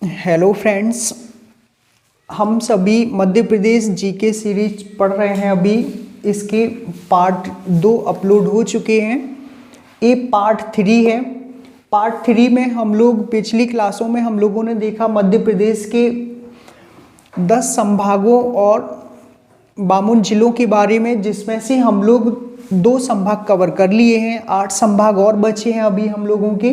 Hello friends, हम सभी Madhya Pradesh GK series पढ़ रहे हैं। अभी इसके पार्ट 2 अपलोड हो चुके हैं। ये पार्ट 3 है। पार्ट 3 में हम लोग पिछली क्लासों में हम लोगों ने देखा मध्य प्रदेश के 10 संभागों और 52 जिलों के बारे में, जिसमें से हम लोग 2 संभाग कवर कर लिए हैं। 8 संभाग और बचे हैं अभी हम लोगों के।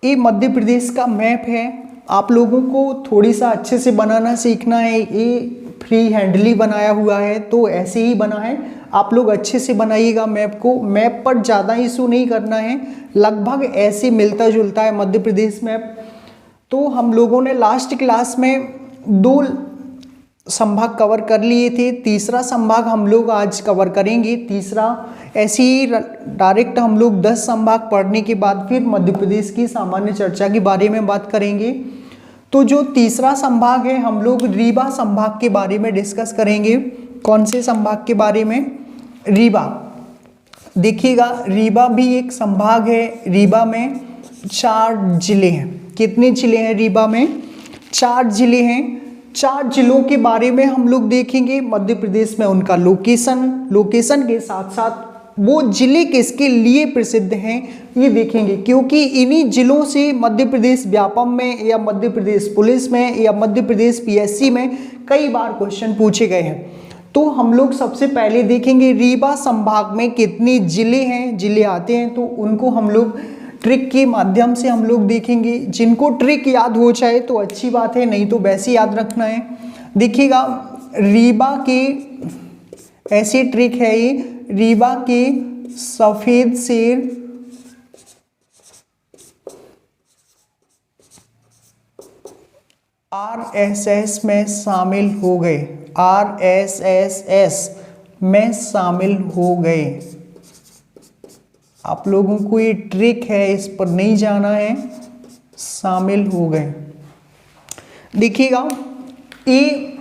ये मध्य प्रदेश का मैप है। आप लोगों को थोड़ी सा अच्छे से बनाना सीखना है। ये फ्री हैंडली बनाया हुआ है, तो ऐसे ही बना है। आप लोग अच्छे से बनाइएगा मैप को। मैप पर ज़्यादा इशू नहीं करना है, लगभग ऐसे मिलता जुलता है मध्य प्रदेश मैप। तो हम लोगों ने लास्ट क्लास में 2 संभाग कवर कर लिए थे। तीसरा संभाग हम लोग आज कवर करेंगे। तीसरा ऐसे ही डायरेक्ट हम लोग 10 संभाग पढ़ने के बाद फिर मध्य प्रदेश की सामान्य चर्चा के बारे में बात करेंगे। तो जो तीसरा संभाग है, हम लोग रीवा संभाग के बारे में डिस्कस करेंगे। कौन से संभाग के बारे में? रीवा। देखिएगा, रीवा भी एक संभाग है। रीवा में 4 जिले हैं। कितने जिले हैं रीवा में? 4 जिले हैं। 4 जिलों के बारे में हम लोग देखेंगे। मध्य प्रदेश में उनका लोकेशन के साथ साथ वो जिले किसके लिए प्रसिद्ध हैं ये देखेंगे, क्योंकि इन्हीं जिलों से मध्य प्रदेश व्यापम में या मध्य प्रदेश पुलिस में या मध्य प्रदेश पीएससी में कई बार क्वेश्चन पूछे गए हैं। तो हम लोग सबसे पहले देखेंगे रीवा संभाग में कितने जिले हैं, जिले आते हैं, तो उनको हम लोग ट्रिक के माध्यम से हम लोग देखेंगे। जिनको ट्रिक याद हो जाए तो अच्छी बात है, नहीं तो वैसे याद रखना है। देखिएगा, रीवा के ऐसी ट्रिक है ये। रीवा के सफेद शेर आरएसएस में शामिल हो गए। आरएसएस में शामिल हो गए। आप लोगों को ये ट्रिक है, इस पर नहीं जाना है। शामिल हो गए। देखिएगा, ये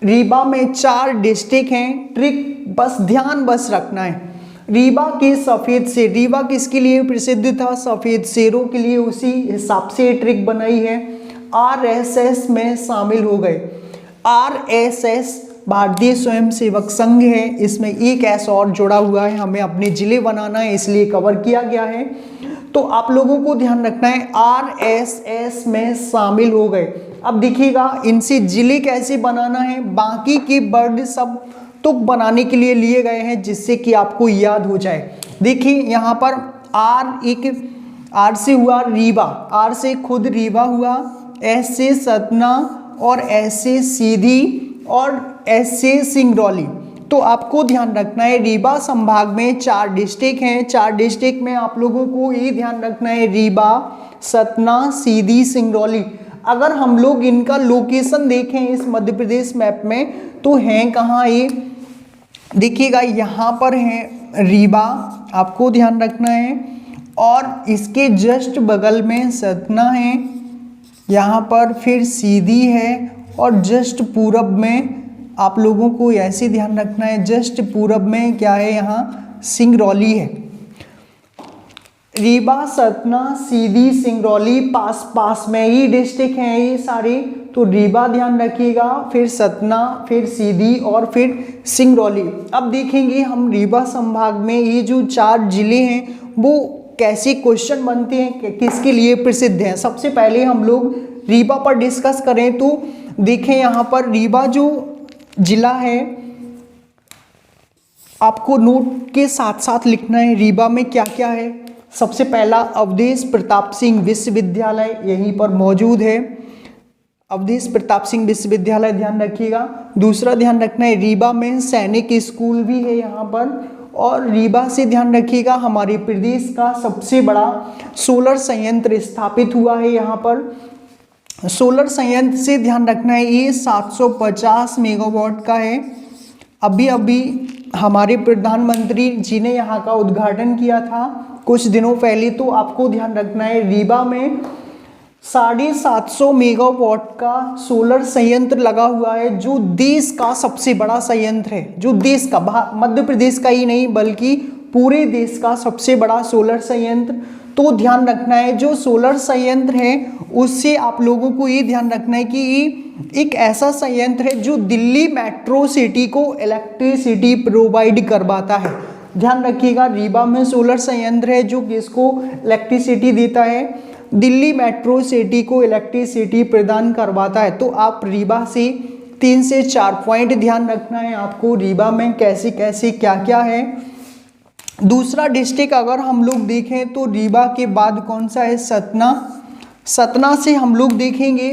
रीवा में 4 डिस्ट्रिक्ट हैं। ट्रिक बस ध्यान रखना है। रीवा के सफ़ेद शेर, रीवा किसके लिए प्रसिद्ध था? सफ़ेद शेरों के लिए। उसी हिसाब से ट्रिक बनाई है। आरएसएस में शामिल हो गए। आरएसएस भारतीय स्वयंसेवक संघ है। इसमें एक एस और जुड़ा हुआ है। हमें अपने जिले बनाना है, इसलिए कवर किया गया है। तो आप लोगों को ध्यान रखना है, आरएसएस में शामिल हो गए। अब देखिएगा, इनसे जिले कैसे बनाना है। बाकी के वर्ड सब तुक बनाने के लिए लिए गए हैं, जिससे कि आपको याद हो जाए। देखिए यहाँ पर आर से हुआ रीवा, आर से खुद रीवा हुआ, एस से सतना और एस से सीधी और एस से सिंगरौली। तो आपको ध्यान रखना है, रीवा संभाग में 4 डिस्ट्रिक्ट हैं। 4 डिस्ट्रिक्ट में आप लोगों को ये ध्यान रखना है, रीवा, सतना, सीधी, सिंगरौली। अगर हम लोग इनका लोकेशन देखें इस मध्य प्रदेश मैप में, तो हैं कहाँ ये? देखिएगा, यहाँ पर है रीवा, आपको ध्यान रखना है। और इसके जस्ट बगल में सतना है, यहाँ पर फिर सीधी है, और जस्ट पूरब में आप लोगों को ऐसे ध्यान रखना है, जस्ट पूरब में क्या है? यहाँ सिंगरौली है। रीवा, सतना, सीधी, सिंगरौली पास में ही डिस्ट्रिक्ट हैं ये सारे। तो रीवा ध्यान रखिएगा, फिर सतना, फिर सीधी और फिर सिंगरौली। अब देखेंगे हम रीवा संभाग में ये जो 4 जिले हैं वो कैसे क्वेश्चन बनते हैं, किसके लिए प्रसिद्ध हैं। सबसे पहले हम लोग रीवा पर डिस्कस करें तो देखें, यहाँ पर रीवा जो जिला है, आपको नोट के साथ साथ लिखना है रीवा में क्या क्या है। सबसे पहला अवधेश प्रताप सिंह विश्वविद्यालय यहीं पर मौजूद है। अवधेश प्रताप सिंह विश्वविद्यालय ध्यान रखिएगा। दूसरा ध्यान रखना है, रीवा में सैनिक स्कूल भी है यहाँ पर। और रीवा से ध्यान रखिएगा, हमारे प्रदेश का सबसे बड़ा सोलर संयंत्र स्थापित हुआ है यहाँ पर। सोलर संयंत्र से ध्यान रखना है, ये 750 मेगावाट का है। अभी हमारे प्रधानमंत्री जी ने यहाँ का उद्घाटन किया था कुछ दिनों पहले। तो आपको ध्यान रखना है, रीवा में 750 मेगावाट का सोलर संयंत्र लगा हुआ है, जो देश का सबसे बड़ा संयंत्र है। जो देश का, मध्य प्रदेश का ही नहीं बल्कि पूरे देश का सबसे बड़ा सोलर संयंत्र। तो ध्यान रखना है जो सोलर संयंत्र है उससे आप लोगों को ये ध्यान रखना है कि ये एक ऐसा संयंत्र है जो दिल्ली मेट्रो सिटी को इलेक्ट्रिसिटी प्रोवाइड करवाता है। ध्यान रखिएगा, रीवा में सोलर संयंत्र है जो किसको इलेक्ट्रिसिटी देता है, दिल्ली मेट्रो सिटी को इलेक्ट्रिसिटी प्रदान करवाता है। तो आप रीवा से 3 से 4 पॉइंट ध्यान रखना है आपको, रीवा में कैसे कैसे क्या क्या है। दूसरा डिस्ट्रिक्ट अगर हम लोग देखें तो रीवा के बाद कौन सा है, सतना। सतना से हम लोग देखेंगे,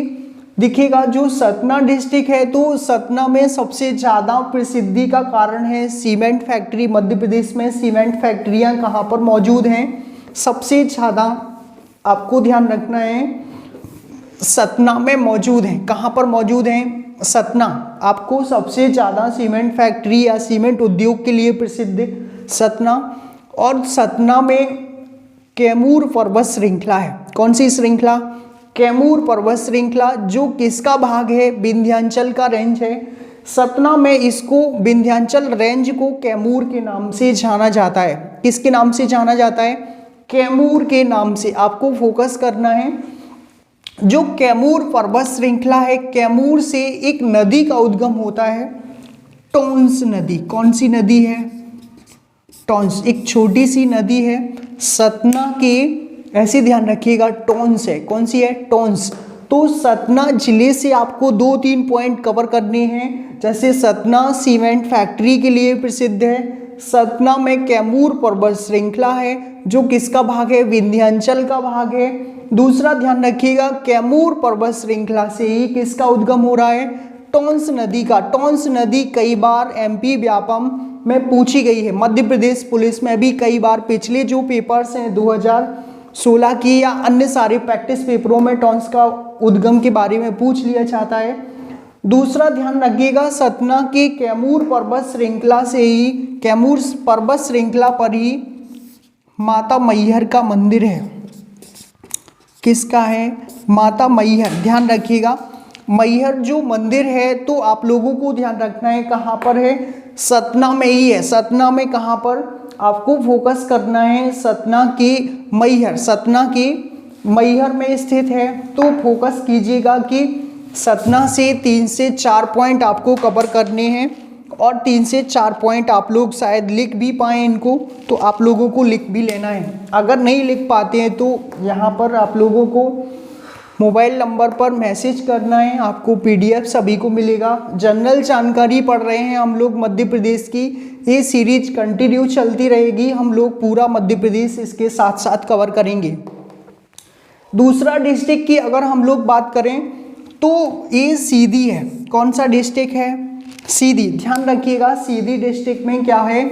दिखेगा जो सतना डिस्ट्रिक्ट है तो सतना में सबसे ज़्यादा प्रसिद्धि का कारण है सीमेंट फैक्ट्री। मध्य प्रदेश में सीमेंट फैक्ट्रियां कहाँ पर मौजूद हैं, सबसे ज़्यादा आपको ध्यान रखना है सतना में मौजूद हैं। कहाँ पर मौजूद हैं, सतना। आपको सबसे ज़्यादा सीमेंट फैक्ट्री या सीमेंट उद्योग के लिए प्रसिद्ध सतना। और सतना में कैमूर पर्वत श्रृंखला है। कौन सी श्रृंखला, कैमूर पर्वत श्रृंखला, जो किसका भाग है, विंध्याचल का रेंज है। सतना में इसको विंध्याचल रेंज को कैमूर के नाम से जाना जाता है। किसके नाम से जाना जाता है, कैमूर के नाम से। आपको फोकस करना है जो कैमूर पर्वत श्रृंखला है, कैमूर से एक नदी का उद्गम होता है, टोंस नदी। कौन सी नदी है, टोंस, एक छोटी सी नदी है सतना के, ऐसे ध्यान रखिएगा टोंस है। कौन सी है, टोंस। तो सतना जिले से आपको 2-3 पॉइंट कवर करने हैं। जैसे सतना सीमेंट फैक्ट्री के लिए प्रसिद्ध है, सतना में कैमूर पर्वत श्रृंखला है जो किसका भाग है, विंध्याचल का भाग है। दूसरा ध्यान रखिएगा कैमूर पर्वत श्रृंखला से ही किसका उद्गम हो रहा है, टोंस नदी का। टोंस नदी कई बार एमपी व्यापम में पूछी गई है, मध्य प्रदेश पुलिस में भी कई बार पिछले जो पेपर्स हैं 2016 की या अन्य सारे प्रैक्टिस पेपरों में टोंस का उद्गम के बारे में पूछ लिया जाता है। दूसरा ध्यान रखिएगा सतना के कैमूर पर्वत श्रृंखला से ही, कैमूर पर्वत श्रृंखला पर ही माता मैहर का मंदिर है। किसका है, माता मैहर। ध्यान रखिएगा मैहर जो मंदिर है तो आप लोगों को ध्यान रखना है कहाँ पर है, सतना में ही है। सतना में कहाँ पर आपको फोकस करना है, सतना के मैहर, सतना के मैहर में स्थित है। तो फोकस कीजिएगा कि सतना से 3 से 4 पॉइंट आपको कवर करने हैं और 3 से 4 पॉइंट आप लोग शायद लिख भी पाएँ इनको, तो आप लोगों को लिख भी लेना है। अगर नहीं लिख पाते हैं तो यहाँ पर आप लोगों को मोबाइल नंबर पर मैसेज करना है, आपको पीडीएफ सभी को मिलेगा। जनरल जानकारी पढ़ रहे हैं हम लोग मध्य प्रदेश की, ये सीरीज कंटिन्यू चलती रहेगी, हम लोग पूरा मध्य प्रदेश इसके साथ साथ कवर करेंगे। दूसरा डिस्ट्रिक्ट की अगर हम लोग बात करें तो ये सीधी है। कौन सा डिस्ट्रिक्ट है, सीधी। ध्यान रखिएगा सीधी डिस्ट्रिक्ट में क्या है,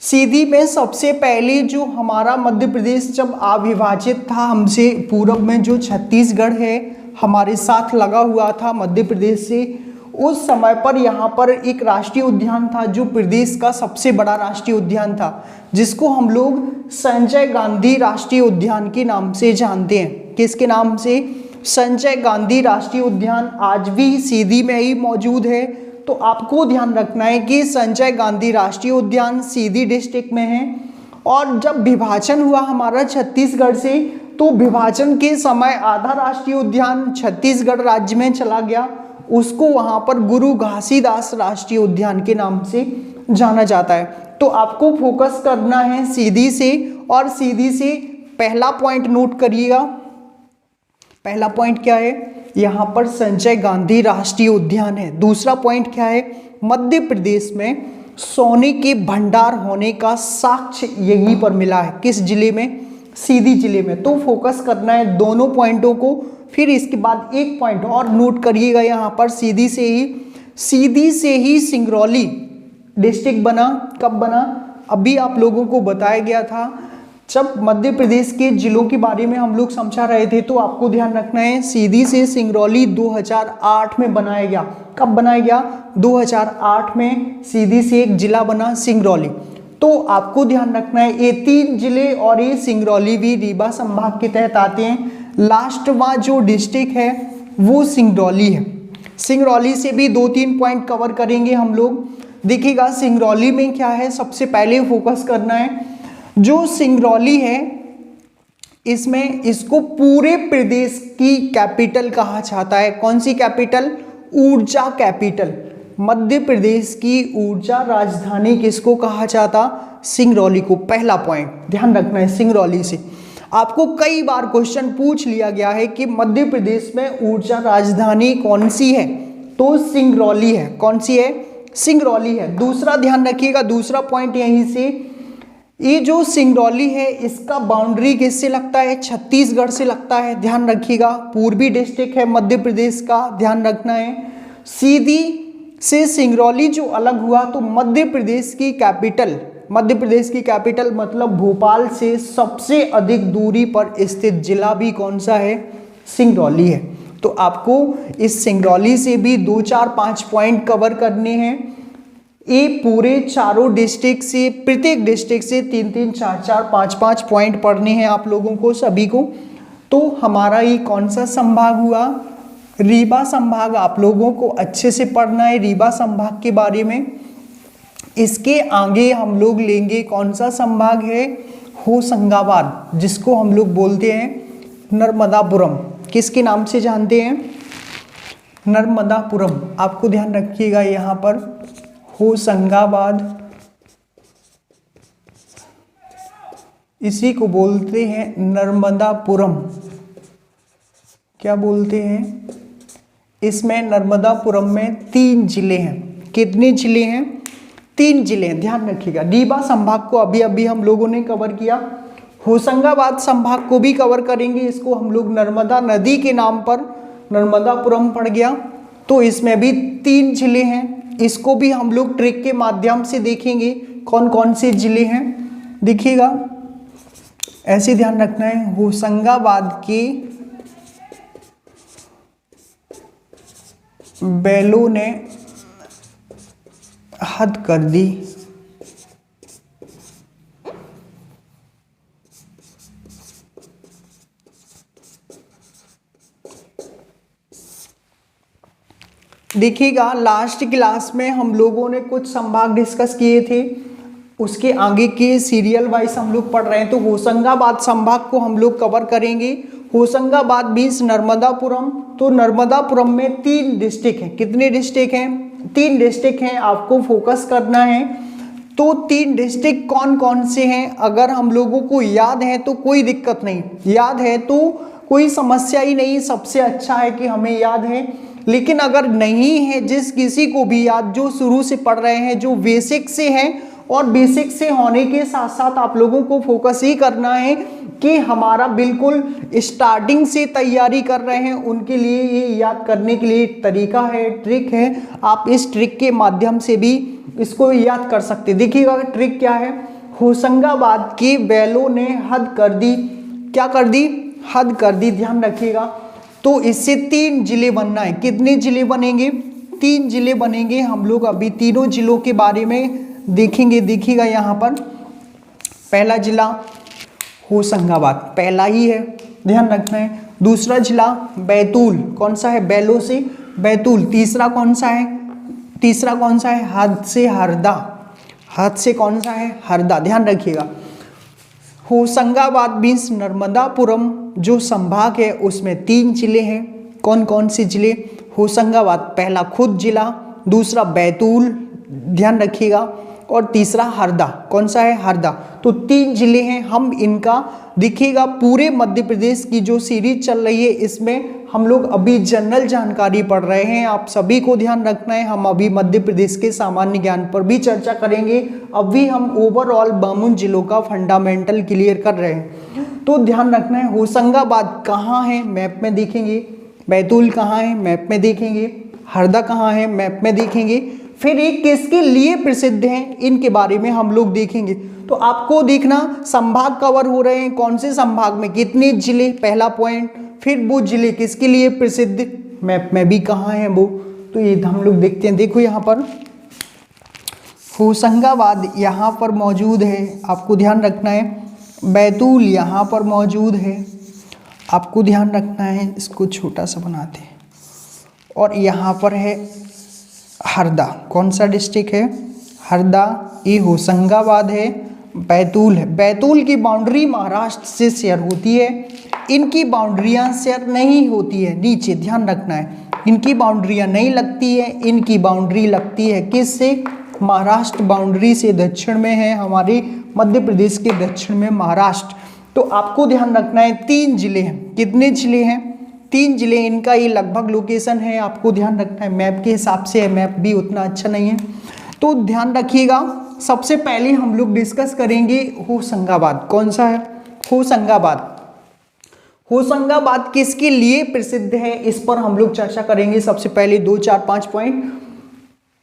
सीधी में सबसे पहले जो हमारा मध्य प्रदेश जब अविभाजित था हमसे, पूर्व में जो छत्तीसगढ़ है हमारे साथ लगा हुआ था मध्य प्रदेश से, उस समय पर यहाँ पर एक राष्ट्रीय उद्यान था जो प्रदेश का सबसे बड़ा राष्ट्रीय उद्यान था, जिसको हम लोग संजय गांधी राष्ट्रीय उद्यान के नाम से जानते हैं। किसके नाम से, संजय गांधी राष्ट्रीय उद्यान आज भी सीधी में ही मौजूद है। तो आपको ध्यान रखना है कि संजय गांधी राष्ट्रीय उद्यान सीधी डिस्ट्रिक्ट में है। और जब विभाजन हुआ हमारा छत्तीसगढ़ से, तो विभाजन के समय आधा राष्ट्रीय उद्यान छत्तीसगढ़ राज्य में चला गया, उसको वहाँ पर गुरु घासीदास राष्ट्रीय उद्यान के नाम से जाना जाता है। तो आपको फोकस करना है सीधी से, और सीधी से पहला पॉइंट नोट करिएगा। पहला पॉइंट क्या है, यहाँ पर संजय गांधी राष्ट्रीय उद्यान है। दूसरा पॉइंट क्या है, मध्य प्रदेश में सोने के भंडार होने का साक्ष्य यहीं पर मिला है। किस जिले में, सीधी जिले में। तो फोकस करना है दोनों पॉइंटों को। फिर इसके बाद एक पॉइंट और नोट करिएगा, यहाँ पर सीधी से ही सिंगरौली डिस्ट्रिक्ट बना। कब बना, अभी आप लोगों को बताया गया था जब मध्य प्रदेश के जिलों के बारे में हम लोग समझा रहे थे। तो आपको ध्यान रखना है सीधी से सिंगरौली 2008 में बनाया गया। कब बनाया गया, 2008 में सीधी से एक जिला बना सिंगरौली। तो आपको ध्यान रखना है ये 3 जिले और ये सिंगरौली भी रीवा संभाग के तहत आते हैं। लास्टवा जो डिस्ट्रिक्ट है वो सिंगरौली है। सिंगरौली से भी 2-3 पॉइंट कवर करेंगे हम लोग। देखिएगा सिंगरौली में क्या है, सबसे पहले फोकस करना है जो सिंगरौली है इसमें इसको पूरे प्रदेश की कैपिटल कहा जाता है। कौन सी कैपिटल? ऊर्जा कैपिटल। मध्य प्रदेश की ऊर्जा राजधानी किसको कहा जाता? सिंगरौली को। पहला पॉइंट ध्यान रखना है सिंगरौली से। आपको कई बार क्वेश्चन पूछ लिया गया है कि मध्य प्रदेश में ऊर्जा राजधानी कौन सी है, तो सिंगरौली है। कौन सी है? सिंगरौली है। दूसरा ध्यान रखिएगा, दूसरा पॉइंट यहीं से, ये जो सिंगरौली है इसका बाउंड्री किससे लगता है? छत्तीसगढ़ से लगता है। ध्यान रखिएगा, पूर्वी डिस्ट्रिक्ट है मध्य प्रदेश का, ध्यान रखना है। सीधी से सिंगरौली जो अलग हुआ तो मध्य प्रदेश की कैपिटल, मध्य प्रदेश की कैपिटल मतलब भोपाल से सबसे अधिक दूरी पर स्थित जिला भी कौन सा है? सिंगरौली है। तो आपको इस सिंगरौली से भी 2, 4, 5 पॉइंट कवर करने हैं। ये पूरे चारों डिस्ट्रिक्ट से, प्रत्येक डिस्ट्रिक्ट से 3, 3, 4, 4, 5, 5 पॉइंट पढ़ने हैं आप लोगों को सभी को। तो हमारा ये कौन सा संभाग हुआ? रीवा संभाग। आप लोगों को अच्छे से पढ़ना है रीवा संभाग के बारे में। इसके आगे हम लोग लेंगे कौन सा संभाग है? होशंगाबाद, जिसको हम लोग बोलते हैं नर्मदापुरम। किसके नाम से जानते हैं? नर्मदापुरम। आपको ध्यान रखिएगा यहाँ पर होशंगाबाद, इसी को बोलते हैं नर्मदापुरम। क्या बोलते हैं? इसमें नर्मदापुरम में 3 जिले हैं। कितने जिले हैं? 3 जिले हैं। ध्यान रखिएगा। रीवा संभाग को अभी अभी हम लोगों ने कवर किया। होशंगाबाद संभाग को भी कवर करेंगे। इसको हम लोग नर्मदा नदी के नाम पर नर्मदापुरम पड़ गया। तो इसमें भी 3 जिले हैं। इसको भी हम लोग ट्रिक के माध्यम से देखेंगे कौन कौन से जिले हैं। देखिएगा, ऐसे ध्यान रखना है। होशंगाबाद के बैलों ने हद कर दी। देखिएगा, लास्ट क्लास में हम लोगों ने कुछ संभाग डिस्कस किए थे, उसके आगे के सीरियल वाइज हम लोग पढ़ रहे हैं। तो होशंगाबाद संभाग को हम लोग कवर करेंगे। होशंगाबाद मीन्स नर्मदापुरम। तो नर्मदापुरम में 3 डिस्ट्रिक्ट हैं। कितने डिस्ट्रिक्ट हैं? 3 डिस्ट्रिक्ट हैं। आपको फोकस करना है। तो 3 डिस्ट्रिक्ट कौन कौन से हैं? अगर हम लोगों को याद है तो कोई दिक्कत नहीं, याद है तो कोई समस्या ही नहीं। सबसे अच्छा है कि हमें याद है। लेकिन अगर नहीं है, जिस किसी को भी याद, जो शुरू से पढ़ रहे हैं, जो बेसिक से हैं, और बेसिक से होने के साथ साथ आप लोगों को फोकस ही करना है कि हमारा बिल्कुल स्टार्टिंग से तैयारी कर रहे हैं, उनके लिए ये याद करने के लिए तरीका है, ट्रिक है। आप इस ट्रिक के माध्यम से भी इसको याद कर सकते। देखिएगा ट्रिक क्या है। होशंगाबाद के बैलों ने हद कर दी। क्या कर दी? हद कर दी। ध्यान रखिएगा। तो इससे 3 जिले बनना है। कितने जिले बनेंगे? 3 जिले बनेंगे। हम लोग अभी तीनों जिलों के बारे में देखेंगे। देखिएगा यहाँ पर पहला जिला होशंगाबाद, पहला ही है, ध्यान रखना है। दूसरा जिला बैतूल, कौन सा है? बैलों से बैतूल। तीसरा कौन सा है? तीसरा कौन सा है? हद से हरदा। हद से कौन सा है? हरदा। ध्यान रखिएगा। होशंगाबाद मीन्स नर्मदापुरम जो संभाग है उसमें 3 जिले हैं। कौन कौन से जिले? होशंगाबाद पहला खुद जिला, दूसरा बैतूल, ध्यान रखिएगा, और तीसरा हरदा। कौन सा है? हरदा। तो 3 जिले हैं। हम इनका देखिएगा, पूरे मध्य प्रदेश की जो सीरीज चल रही है इसमें हम लोग अभी जनरल जानकारी पढ़ रहे हैं। आप सभी को ध्यान रखना है। हम अभी मध्य प्रदेश के सामान्य ज्ञान पर भी चर्चा करेंगे। अभी हम ओवरऑल 52 जिलों का फंडामेंटल क्लियर कर रहे हैं। तो ध्यान रखना है। होशंगाबाद कहाँ है? मैप में देखेंगे। बैतूल कहाँ है? मैप में देखेंगे। हरदा कहाँ है? मैप में देखेंगे। फिर ये किसके लिए प्रसिद्ध हैं, इनके बारे में हम लोग देखेंगे। तो आपको देखना संभाग कवर हो रहे हैं, कौन से संभाग में कितने जिले, पहला पॉइंट। फिर वो जिले किसके लिए प्रसिद्ध, मैप में भी कहाँ है वो, तो ये हम लोग देखते हैं। देखो यहाँ पर होशंगाबाद यहाँ पर मौजूद है, आपको ध्यान रखना है। बैतूल यहाँ पर मौजूद है, आपको ध्यान रखना है। इसको छोटा सा बनाते हैं। और यहाँ पर है हरदा। कौन सा डिस्ट्रिक्ट है? हरदा। ये होशंगाबाद है, बैतूल है। बैतूल की बाउंड्री महाराष्ट्र से शेयर होती है, इनकी बाउंड्रियां शेयर नहीं होती है। नीचे ध्यान रखना है, इनकी बाउंड्रियां नहीं लगती है, इनकी बाउंड्री लगती है किससे? महाराष्ट्र बाउंड्री से दक्षिण में है हमारे मध्य प्रदेश के दक्षिण में महाराष्ट्र। तो आपको ध्यान रखना है 3 जिले हैं। कितने जिले हैं? 3 जिले। इनका ये लगभग लोकेशन है, आपको ध्यान रखना है। मैप के हिसाब से है, मैप भी उतना अच्छा नहीं है तो ध्यान रखिएगा। सबसे पहले हम लोग डिस्कस करेंगे होशंगाबाद। कौन सा है? होशंगाबाद। होशंगाबाद किसके लिए प्रसिद्ध है, इस पर हम लोग चर्चा करेंगे। सबसे पहले 2, 4, 5 पॉइंट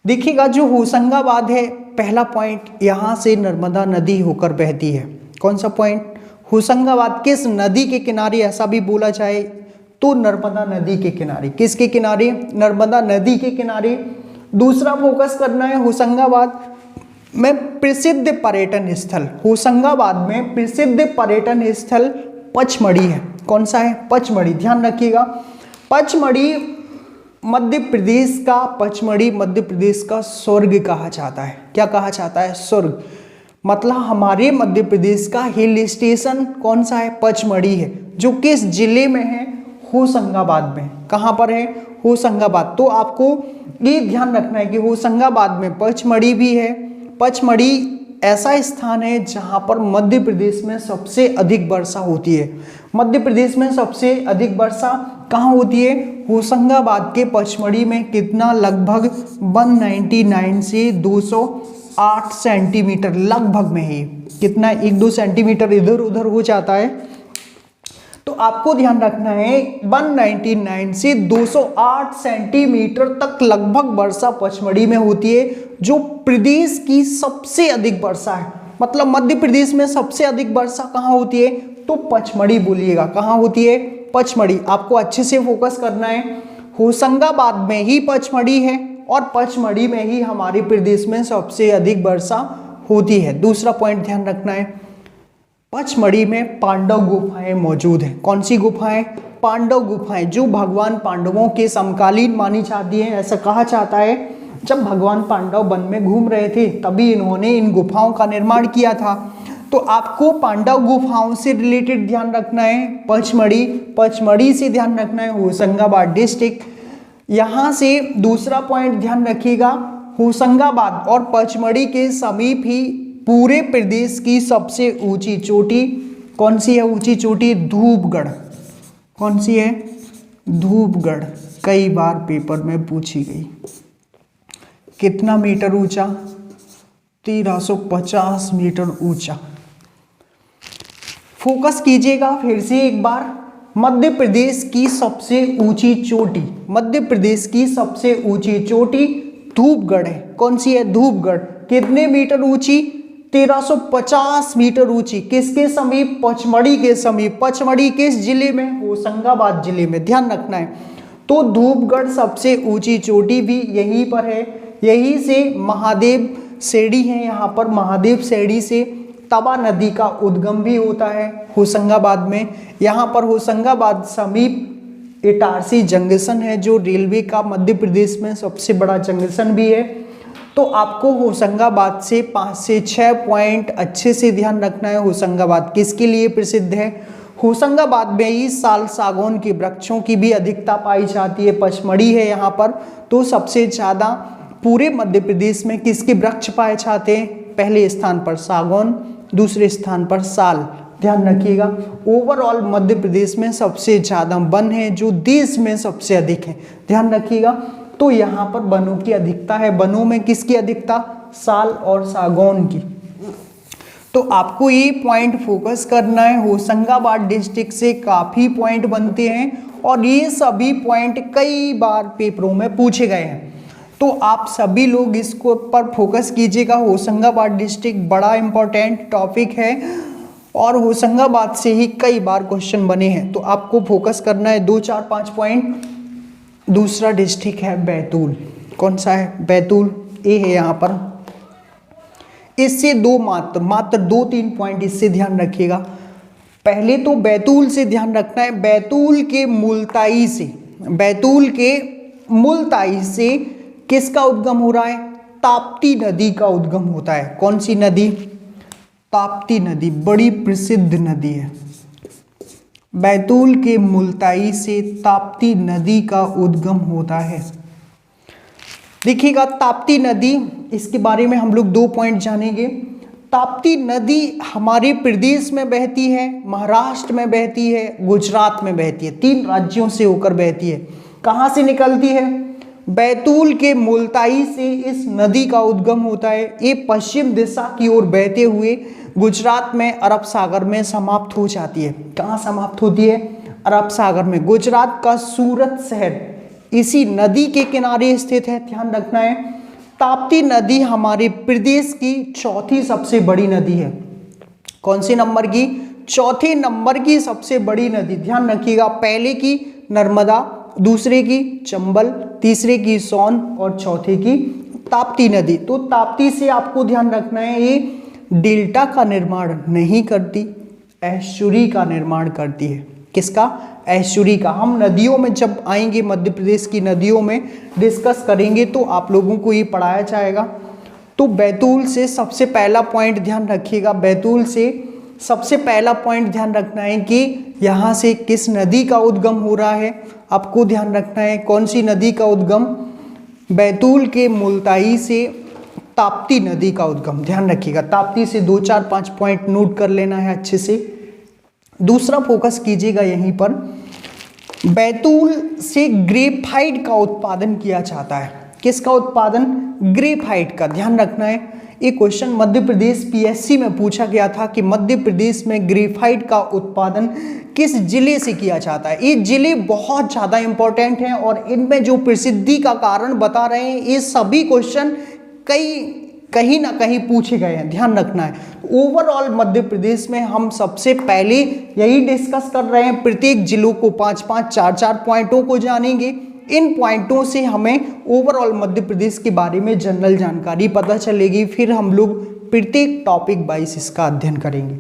देखिएगा। जो होशंगाबाद है, पहला पॉइंट, यहाँ से नर्मदा नदी होकर बहती है। कौन सा पॉइंट? होशंगाबाद किस नदी के किनारे, ऐसा भी बोला जाए तो नर्मदा नदी के किनारे। किसके किनारे? नर्मदा नदी के किनारे। दूसरा फोकस करना है होशंगाबाद में प्रसिद्ध पर्यटन स्थल। होशंगाबाद में प्रसिद्ध पर्यटन स्थल पचमढ़ी है। कौन सा है? पचमढ़ी। ध्यान रखिएगा, पचमढ़ी मध्य प्रदेश का, पचमढ़ी मध्य प्रदेश का स्वर्ग कहा जाता है। क्या कहा जाता है? स्वर्ग। मतलब हमारे मध्य प्रदेश का हिल स्टेशन कौन सा है? पचमढ़ी है, जो किस जिले में है? होशंगाबाद में। कहाँ पर है? होशंगाबाद। तो आपको ये ध्यान रखना है कि होशंगाबाद में पचमढ़ी भी है। पचमढ़ी ऐसा स्थान है जहाँ पर मध्य प्रदेश में सबसे अधिक वर्षा होती है। मध्य प्रदेश में सबसे अधिक वर्षा कहाँ होती है? होशंगाबाद के पचमढ़ी में। कितना? लगभग 199 से 208 सेंटीमीटर लगभग में ही। कितना? 1-2 सेंटीमीटर इधर उधर हो जाता है। तो आपको ध्यान रखना है 199 से 208 सेंटीमीटर तक लगभग वर्षा पचमढ़ी में होती है, जो प्रदेश की सबसे अधिक वर्षा है। मतलब मध्य प्रदेश में सबसे अधिक वर्षा कहाँ होती है? तो पचमढ़ी बोलिएगा। कहाँ होती है? पचमढ़ी। आपको अच्छे से फोकस करना है। होशंगाबाद में ही पचमढ़ी है और पचमढ़ी में ही हमारे प्रदेश में सबसे अधिक वर्षा होती है। दूसरा पॉइंट ध्यान रखना है, पचमढ़ी में पांडव गुफाएं मौजूद हैं। कौन सी गुफाएं? पांडव गुफाएं, जो भगवान पांडवों के समकालीन मानी जाती हैं। ऐसा कहा जाता है जब भगवान पांडव वन में घूम रहे थे तभी इन्होंने इन गुफाओं का निर्माण किया था। तो आपको पांडव गुफाओं से रिलेटेड ध्यान रखना है पचमढ़ी। पचमढ़ी से ध्यान रखना है होशंगाबाद डिस्ट्रिक्ट। यहाँ से दूसरा पॉइंट ध्यान रखिएगा, होशंगाबाद और पचमढ़ी के समीप ही पूरे प्रदेश की सबसे ऊंची चोटी कौन सी है? ऊंची चोटी धूपगढ़। कौन सी है? धूपगढ़। कई बार पेपर में पूछी गई। कितना मीटर ऊंचा? 1350 मीटर ऊंचा। फोकस कीजिएगा फिर से एक बार। मध्य प्रदेश की सबसे ऊंची चोटी, मध्य प्रदेश की सबसे ऊंची चोटी धूपगढ़ है। कौन सी है? धूपगढ़। कितने मीटर ऊंची? 1350 मीटर ऊंची। किसके समीप? पचमढ़ी के समीप। पचमढ़ी किस जिले में? होशंगाबाद जिले में। ध्यान रखना है। तो धूपगढ़ सबसे ऊंची चोटी भी यहीं पर है। यहीं से महादेव सेड़ी है। यहाँ पर महादेव सेड़ी से तवा नदी का उद्गम भी होता है होशंगाबाद में। यहाँ पर होशंगाबाद समीप इटारसी जंक्शन है, जो रेलवे का मध्य प्रदेश में सबसे बड़ा जंक्शन भी है। तो आपको होशंगाबाद से 5 से 6 पॉइंट अच्छे से ध्यान रखना है। होशंगाबाद किसके लिए प्रसिद्ध है? होशंगाबाद में ही साल सागौन के वृक्षों की भी अधिकता पाई जाती है। पचमढ़ी है यहाँ पर, तो सबसे ज़्यादा पूरे मध्य प्रदेश में किसके वृक्ष पाए जाते हैं? पहले स्थान पर सागौन, दूसरे स्थान पर साल। ध्यान रखिएगा, ओवरऑल मध्य प्रदेश में सबसे ज़्यादा वन है, जो देश में सबसे अधिक है। ध्यान रखिएगा। तो यहाँ पर वनों की अधिकता है। वनों में किसकी अधिकता? साल और सागौन की। तो आपको ये पॉइंट फोकस करना है। होशंगाबाद डिस्ट्रिक्ट से काफ़ी पॉइंट बनते हैं और ये सभी पॉइंट कई बार पेपरों में पूछे गए हैं। तो आप सभी लोग इसको पर फोकस कीजिएगा। होशंगाबाद डिस्ट्रिक्ट बड़ा इंपॉर्टेंट टॉपिक है और होशंगाबाद से ही कई बार क्वेश्चन बने हैं। तो आपको फोकस करना है 2, 4, 5 पॉइंट। दूसरा डिस्ट्रिक्ट है बैतूल। कौन सा है? बैतूल। ए है यहाँ पर। इससे मात्र 2-3 पॉइंट इससे ध्यान रखिएगा। पहले तो बैतूल से ध्यान रखना है। बैतूल के मुल्ताई से, बैतूल के मुल्ताई से किसका उद्गम हो रहा है? ताप्ती नदी का उद्गम होता है। कौन सी नदी? ताप्ती नदी बड़ी प्रसिद्ध नदी है। बैतूल के मुल्ताई से ताप्ती नदी का उद्गम होता है। देखिएगा ताप्ती नदी, इसके बारे में हम लोग 2 पॉइंट जानेंगे। ताप्ती नदी हमारे प्रदेश में बहती है, महाराष्ट्र में बहती है, गुजरात में बहती है, 3 राज्यों से होकर बहती है। कहाँ से निकलती है? बैतूल के मुल्ताई से इस नदी का उद्गम होता है। ये पश्चिम दिशा की ओर बहते हुए गुजरात में अरब सागर में समाप्त हो जाती है। कहाँ समाप्त होती है? अरब सागर में। गुजरात का सूरत शहर इसी नदी के किनारे स्थित है, ध्यान रखना है। ताप्ती नदी हमारे प्रदेश की चौथी सबसे बड़ी नदी है। कौन से नंबर की? चौथे नंबर की सबसे बड़ी नदी, ध्यान रखिएगा। पहले की नर्मदा, दूसरे की चंबल, तीसरे की सोन और चौथे की ताप्ती नदी। तो ताप्ती से आपको ध्यान रखना है, ये डेल्टा का निर्माण नहीं करती, एस्चुरी का निर्माण करती है। किसका? एस्चुरी का। हम नदियों में जब आएंगे, मध्य प्रदेश की नदियों में डिस्कस करेंगे तो आप लोगों को ये पढ़ाया जाएगा। तो बैतूल से सबसे पहला पॉइंट ध्यान रखिएगा, बैतूल से सबसे पहला पॉइंट ध्यान रखना है कि यहाँ से किस नदी का उद्गम हो रहा है। आपको ध्यान रखना है कौन सी नदी का उद्गम? बैतूल के मुल्ताई से ताप्ती नदी का उद्गम, ध्यान रखिएगा। ताप्ती से 2, 4, 5 पॉइंट नोट कर लेना है अच्छे से। दूसरा फोकस कीजिएगा यहीं पर, बैतूल से ग्रेफाइट का उत्पादन किया जाता है। किसका उत्पादन? ग्रेफाइट का। ध्यान रखना है, एक क्वेश्चन मध्य प्रदेश पीएससी में पूछा गया था कि मध्य प्रदेश में ग्रेफाइट का उत्पादन किस जिले से किया जाता है। ये जिले बहुत ज़्यादा इंपॉर्टेंट हैं और इनमें जो प्रसिद्धि का कारण बता रहे हैं, ये सभी क्वेश्चन कहीं ना कहीं पूछे गए हैं, ध्यान रखना है। ओवरऑल मध्य प्रदेश में हम सबसे पहले यही डिस्कस कर रहे हैं। प्रत्येक जिलों को 5-5, 4-4 पॉइंटों को जानेंगे। इन पॉइंटों से हमें ओवरऑल मध्य प्रदेश के बारे में जनरल जानकारी पता चलेगी। फिर हम लोग प्रत्येक टॉपिक वाइज इसका अध्ययन करेंगे।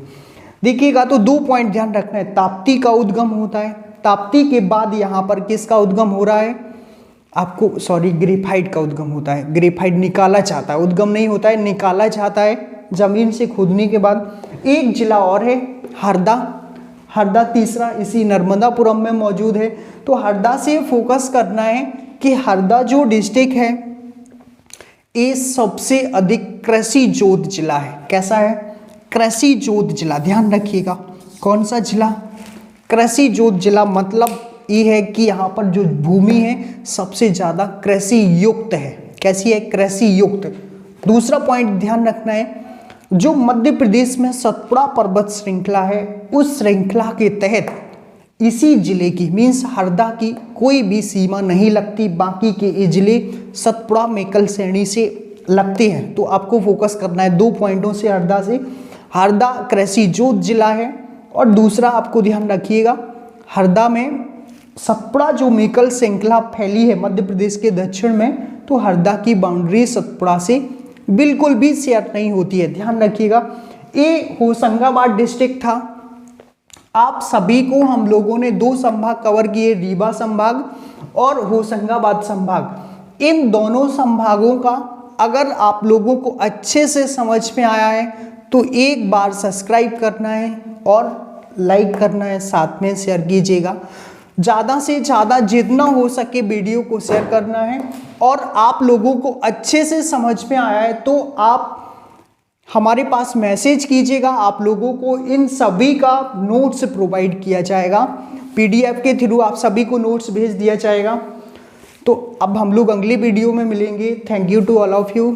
देखिएगा, तो 2 पॉइंट ध्यान रखना है। ताप्ती का उद्गम होता है, ताप्ती के बाद यहाँ पर किसका उद्गम हो रहा है? आपको ग्रेफाइट का उद्गम होता है। ग्रेफाइट निकाला जाता है, उद्गम नहीं होता है, निकाला जाता है जमीन से खोदने के बाद। एक जिला और है हरदा, हरदा तीसरा इसी नर्मदापुरम में मौजूद है। तो हरदा से फोकस करना है कि हरदा जो डिस्ट्रिक्ट है ये सबसे अधिक कृषि जोत जिला है। कैसा है? कृषि जोत जिला, ध्यान रखिएगा। कौन सा जिला? कृषि जोत जिला। मतलब ये है कि यहाँ पर जो भूमि है सबसे ज़्यादा कृषि युक्त है। कैसी है? कृषि युक्त। दूसरा पॉइंट ध्यान रखना है, जो मध्य प्रदेश में सतपुड़ा पर्वत श्रृंखला है, उस श्रृंखला के तहत इसी जिले की मीन्स हरदा की कोई भी सीमा नहीं लगती। बाकी के ये जिले सतपुड़ा मेकल श्रेणी से लगते हैं। तो आपको फोकस करना है 2 पॉइंटों से हरदा से। हरदा कृषि जोत जिला है। और दूसरा आपको ध्यान रखिएगा, हरदा में सतपुड़ा जो मेकल श्रृंखला फैली है मध्य प्रदेश के दक्षिण में, तो हरदा की बाउंड्री सतपुड़ा से बिल्कुल भी शेयर नहीं होती है, ध्यान रखिएगा। ये होशंगाबाद डिस्ट्रिक्ट था। आप सभी को हम लोगों ने 2 संभाग कवर किए, रीवा संभाग और होशंगाबाद संभाग। इन दोनों संभागों का अगर आप लोगों को अच्छे से समझ में आया है तो एक बार सब्सक्राइब करना है और लाइक करना है, साथ में शेयर कीजिएगा। ज़्यादा से ज़्यादा जितना हो सके वीडियो को शेयर करना है। और आप लोगों को अच्छे से समझ में आया है तो आप हमारे पास मैसेज कीजिएगा, आप लोगों को इन सभी का नोट्स प्रोवाइड किया जाएगा। पीडीएफ के थ्रू आप सभी को नोट्स भेज दिया जाएगा। तो अब हम लोग अगले वीडियो में मिलेंगे। Thank you to all of you.